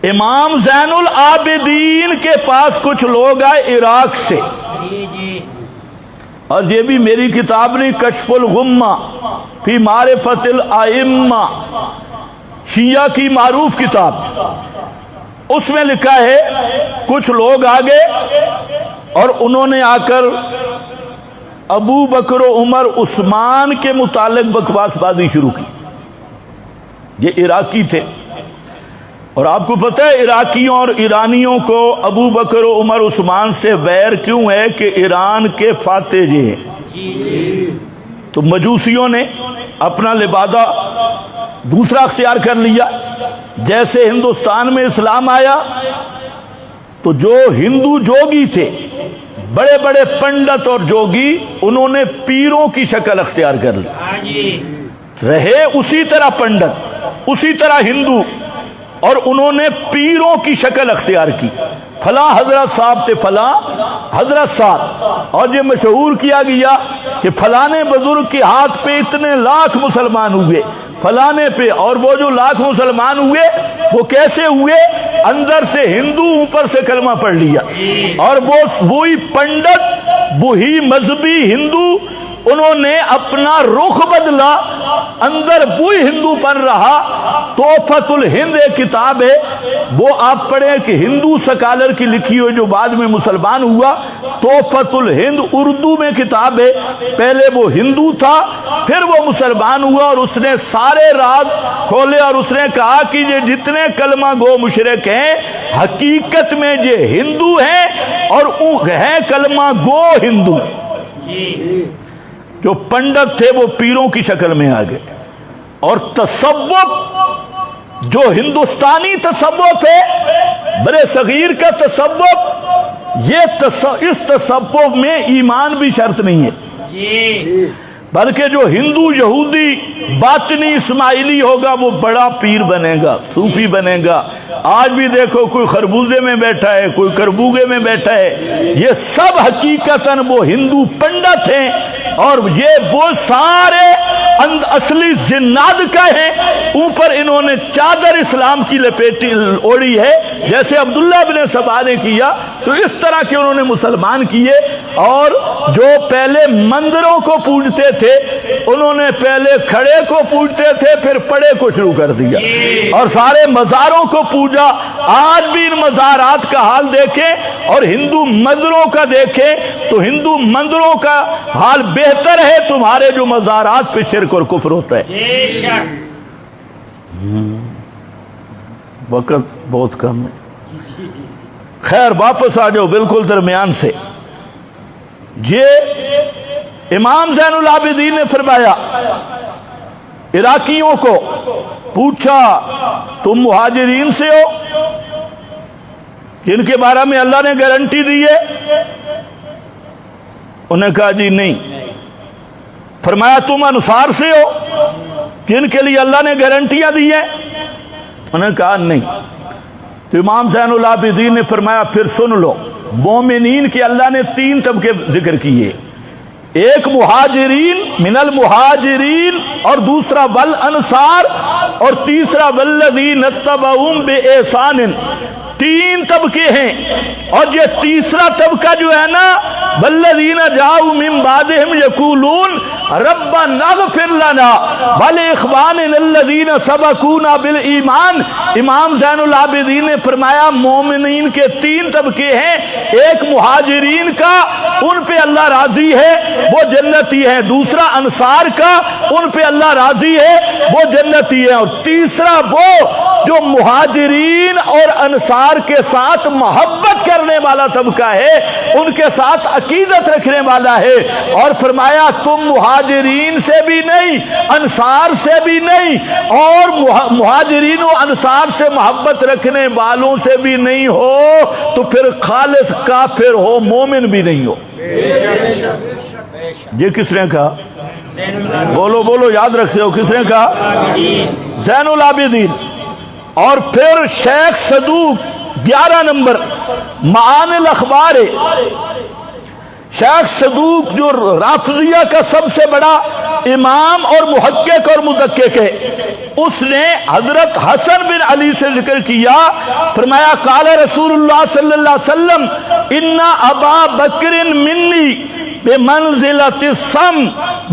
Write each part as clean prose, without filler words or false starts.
امام زین العابدین کے پاس کچھ لوگ آئے عراق سے، اور یہ بھی میری کتاب نہیں، کشف الغمہ فی معرفت الائمہ، شیعہ کی معروف کتاب، اس میں لکھا ہے کچھ لوگ آگے اور انہوں نے آ کر ابو بکر و عمر عثمان کے متعلق بکواس بازی شروع کی۔ یہ عراقی تھے، اور آپ کو پتہ ہے عراقیوں اور ایرانیوں کو ابو بکر و عمر عثمان سے ویر کیوں ہے؟ کہ ایران کے فاتح جی ہیں۔ تو مجوسیوں نے اپنا لبادہ دوسرا اختیار کر لیا۔ جیسے ہندوستان میں اسلام آیا تو جو ہندو جوگی تھے، بڑے بڑے پنڈت اور جوگی، انہوں نے پیروں کی شکل اختیار کر لی، رہے اسی طرح پنڈت، اسی طرح ہندو، اور انہوں نے پیروں کی شکل اختیار کی۔ فلاں حضرت صاحب تھے، فلاں حضرت صاحب، اور یہ مشہور کیا گیا کہ فلانے بزرگ کے ہاتھ پہ اتنے لاکھ مسلمان ہوئے، فلانے پہ، اور وہ جو لاکھ مسلمان ہوئے وہ کیسے ہوئے؟ اندر سے ہندو، اوپر سے کلمہ پڑھ لیا، اور وہی پنڈت، وہی مذہبی ہندو، انہوں نے اپنا رخ بدلا، اندر وہی ہندو پن رہا۔ تحفۃ الہند ایک کتاب ہے، وہ آپ پڑھیں کہ ہندو سکالر کی لکھی ہوئی، جو بعد میں مسلمان ہوا۔ تحفۃ الہند اردو میں کتاب ہے، پہلے وہ ہندو تھا، پھر وہ مسلمان ہوا، اور اس نے سارے راز کھولے، اور اس نے کہا کہ یہ جتنے کلمہ گو مشرک ہیں حقیقت میں یہ ہندو ہیں، اور ہیں کلمہ گو ہندو۔ جو پنڈت تھے وہ پیروں کی شکل میں آ گئے، اور تصوف جو ہندوستانی تصوف ہے، برے صغیر کا تصوف، اس تصوف میں ایمان بھی شرط نہیں ہے، بلکہ جو ہندو یہودی باطنی اسماعیلی ہوگا وہ بڑا پیر بنے گا، صوفی بنے گا۔ آج بھی دیکھو کوئی خربوزے میں بیٹھا ہے، کوئی کربوگے میں بیٹھا ہے، یہ سب حقیقتاً وہ ہندو پنڈت ہیں، اور یہ وہ سارے اصلی زناد کا ہیں۔ اوپر انہوں نے چادر اسلام کی لپیٹی اوڑی ہے، جیسے عبداللہ بن سبا نے کیا، تو اس طرح کے انہوں نے مسلمان کیے۔ اور جو پہلے مندروں کو پوجتے تھے، انہوں نے پہلے کھڑے کو پوجتے تھے، پھر پڑے کو شروع کر دیا، اور سارے مزاروں کو پوجا۔ آج بھی ان مزارات کا حال دیکھیں اور ہندو مندروں کا دیکھیں تو ہندو مندروں کا حال بہتر ہے تمہارے جو مزارات پہ شرک اور کفر ہوتا ہے۔ وقت بہت کم ہے، خیر واپس آ جاؤ بالکل درمیان سے۔ یہ امام زین العابدین نے فرمایا، عراقیوں کو پوچھا تم مہاجرین سے ہو جن کے بارے میں اللہ نے گارنٹی دی ہے؟ انہوں نے کہا جی نہیں۔ فرمایا تم انصار سے ہو جن کے لیے اللہ نے گارنٹیاں دی ہیں؟ انہوں نے کہا نہیں۔ تو امام زین العابدین نے فرمایا پھر سن لو، مومنین کے اللہ نے 3 طبقے ذکر کیے، ایک مہاجرین من المہاجرین، اور دوسرا والانصار، اور تیسرا والذین اتبعوہم بإحسان۔ 3 طبقے ہیں، اور یہ تیسرا طبقہ جو ہے نا، والذین جاؤوا من بعدہم یقولون ربنا اغفر لنا ولاخواننا الذین سبقونا بالایمان۔ امام زین العابدین نے فرمایا مومنین کے 3 طبقے ہیں، ایک مہاجرین کا، ان پہ اللہ راضی ہے وہ جنتی ہے، دوسرا انصار کا، ان پہ اللہ راضی ہے وہ جنتی ہے، اور تیسرا وہ جو مہاجرین اور انصار کے ساتھ محبت کرنے والا طبقہ ہے، ان کے ساتھ عقیدت رکھنے والا ہے۔ اور فرمایا تم مہاجرین سے بھی نہیں، انصار سے بھی نہیں، اور مہاجرین و انصار سے محبت رکھنے والوں سے بھی نہیں ہو تو پھر خالص کافر ہو، مومن بھی نہیں ہو۔ یہ کس نے کہا؟ بولو بولو، یاد رکھتے ہو کس نے کہا؟ زین العابدین۔ اور پھر شیخ صدوق 11 نمبر معانی الاخبار، شیخ صدوق جو رافضیہ کا سب سے بڑا امام اور محقق اور مدقق ہے، اس نے حضرت حسن بن علی سے ذکر کیا، فرمایا قال رسول اللہ صلی اللہ علیہ وسلم ان ابا بکر منی بمنزلۃ السم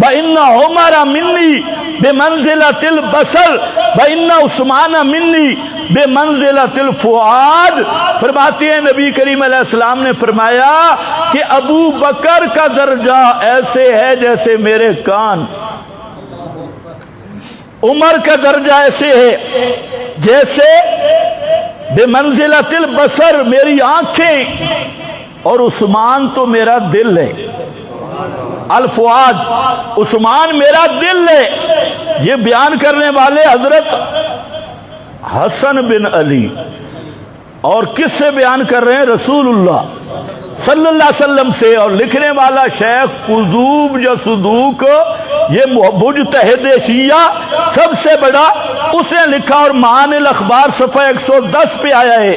وان عمر منی بمنزلۃ البصر وان عثمان منی بمنزلۃ الفؤاد۔ فرماتے ہیں نبی کریم علیہ السلام نے فرمایا کہ ابو بکر کا درجہ ایسے ہے جیسے میرے کان، عمر کا درجہ ایسے ہے جیسے بمنزلۃ البصر میری آنکھیں، اور عثمان تو میرا دل ہے، الفؤاد عثمان میرا دل ہے۔ یہ بیان کرنے والے حضرت حسن بن علی، اور کس سے بیان کر رہے ہیں؟ رسول اللہ صلی اللہ علیہ وسلم سے۔ اور لکھنے والا شیخ قذوب یا صدوق، یہ مجتہد شیعہ سب سے بڑا، اس نے لکھا، اور معانی الاخبار صفحہ 110 پہ آیا ہے